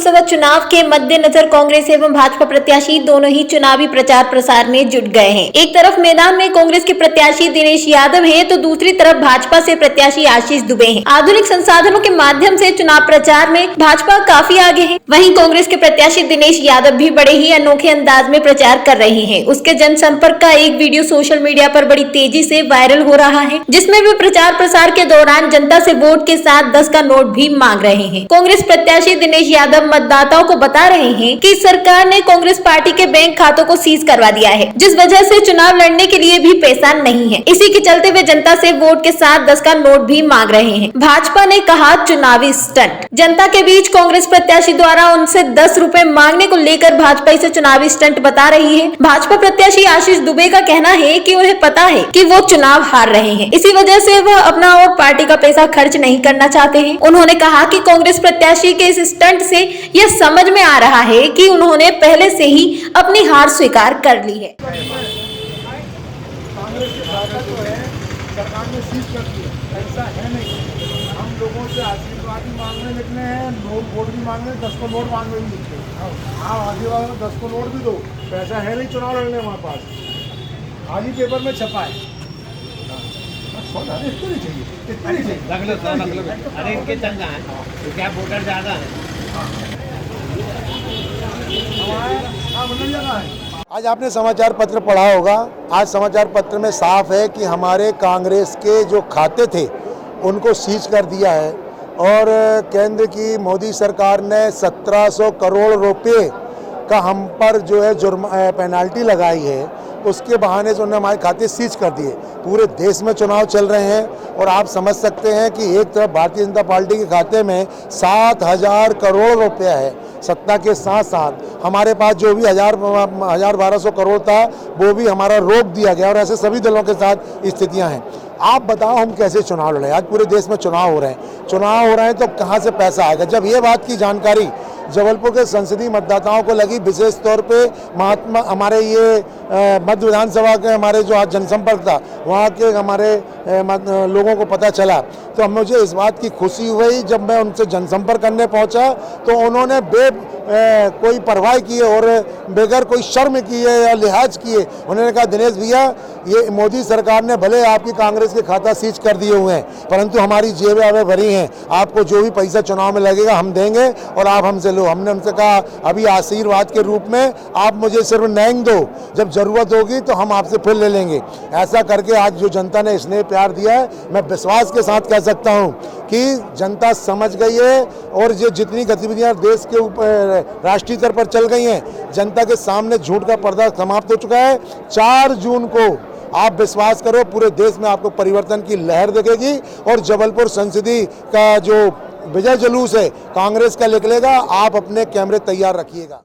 लोकसभा चुनाव के मद्देनजर कांग्रेस एवं भाजपा प्रत्याशी दोनों ही चुनावी प्रचार प्रसार में जुट गए हैं। एक तरफ मैदान में कांग्रेस के प्रत्याशी दिनेश यादव हैं, तो दूसरी तरफ भाजपा से प्रत्याशी आशीष दुबे हैं। आधुनिक संसाधनों के माध्यम से चुनाव प्रचार में भाजपा काफी आगे है। वहीं कांग्रेस के प्रत्याशी दिनेश यादव भी बड़े ही अनोखे अंदाज में प्रचार कर रहे हैं। उसके जनसंपर्क का एक वीडियो सोशल मीडिया पर बड़ी तेजी से वायरल हो रहा है, जिसमें वे प्रचार प्रसार के दौरान जनता से वोट के साथ 10 का नोट भी मांग रहे हैं। कांग्रेस प्रत्याशी दिनेश यादव मतदाताओं को बता रहे हैं कि सरकार ने कांग्रेस पार्टी के बैंक खातों को सीज करवा दिया है, जिस वजह से चुनाव लड़ने के लिए भी पैसा नहीं है। इसी के चलते वे जनता से वोट के साथ 10 का नोट भी मांग रहे हैं। भाजपा ने कहा चुनावी स्टंट। जनता के बीच कांग्रेस प्रत्याशी द्वारा उनसे 10 रुपए मांगने को लेकर भाजपा इसे चुनावी स्टंट बता रही है। भाजपा प्रत्याशी आशीष दुबे का कहना है कि उन्हें पता है कि वो चुनाव हार रहे हैं, इसी वजह से वह अपना और पार्टी का पैसा खर्च नहीं करना चाहते हैं। उन्होंने कहा कि कांग्रेस प्रत्याशी के इस स्टंट से यह समझ में आ रहा है कि उन्होंने पहले से ही अपनी हार स्वीकार कर ली है। कांग्रेस की भाषा जो है सरकार ने सीज कर दी है, ऐसा है नहीं। हम लोगों से आशीर्वाद भी मांगने निकले हैं, नोट वोट भी मांगने, 10 को नोट मांगने भी निकले। हाँ, आशीर्वाद में 10 को नोट भी दो, पैसा है नहीं चुनाव लड़ने हमारे पास। आज ही पेपर में छपा है। इतने नहीं चाहिए, इतने नहीं चाहिए। अरे इनके चंदा है तो क्या वोटर ज्यादा है। आज आपने समाचार पत्र पढ़ा होगा। आज समाचार पत्र में साफ है कि हमारे कांग्रेस के जो खाते थे उनको सीज कर दिया है और केंद्र की मोदी सरकार ने 1700 करोड़ रुपए का हम पर जो है पेनाल्टी लगाई है। उसके बहाने से उन्होंने हमारे खाते सीज कर दिए। पूरे देश में चुनाव चल रहे हैं और आप समझ सकते हैं कि एक तरफ भारतीय जनता पार्टी के खाते में 7000 करोड़ रुपया है। सत्ता के साथ साथ हमारे पास जो भी 1200 करोड़ था वो भी हमारा रोक दिया गया और ऐसे सभी दलों के साथ स्थितियां हैं। आप बताओ हम कैसे चुनाव लड़े? आज पूरे देश में चुनाव हो रहे हैं तो कहाँ से पैसा आएगा? जब ये बात की जानकारी जबलपुर के संसदीय मतदाताओं को लगी, विशेष तौर पे हमारे ये मध्य विधानसभा के हमारे जो आज जनसंपर्क था वहाँ के हमारे लोगों को पता चला, तो मुझे इस बात की खुशी हुई। जब मैं उनसे जनसंपर्क करने पहुँचा तो उन्होंने कोई परवाह किए और बगैर कोई शर्म किए या लिहाज किए उन्होंने कहा दिनेश भैया, ये मोदी सरकार ने भले आपकी कांग्रेस के खाता सीज कर दिए हुए हैं, परंतु हमारी जेबें अब भरी हैं। आपको जो भी पैसा चुनाव में लगेगा हम देंगे और आप हमसे लो। हमने उनसे कहा अभी आशीर्वाद के रूप में आप मुझे सिर्फ नैंग दो, जब जरूरत होगी तो हम आपसे फिर ले लेंगे। ऐसा करके आज जो जनता ने स्नेह प्यार दिया है, मैं विश्वास के साथ कह सकता हूँ कि जनता समझ गई है और ये जितनी गतिविधियाँ देश के ऊपर राष्ट्रीय स्तर पर चल गई हैं, जनता के सामने झूठ का पर्दा समाप्त हो चुका है। 4 जून को आप विश्वास करो पूरे देश में आपको परिवर्तन की लहर दिखेगी और जबलपुर संसदीय का जो विजय जुलूस है कांग्रेस का निकलेगा। आप अपने कैमरे तैयार रखिएगा।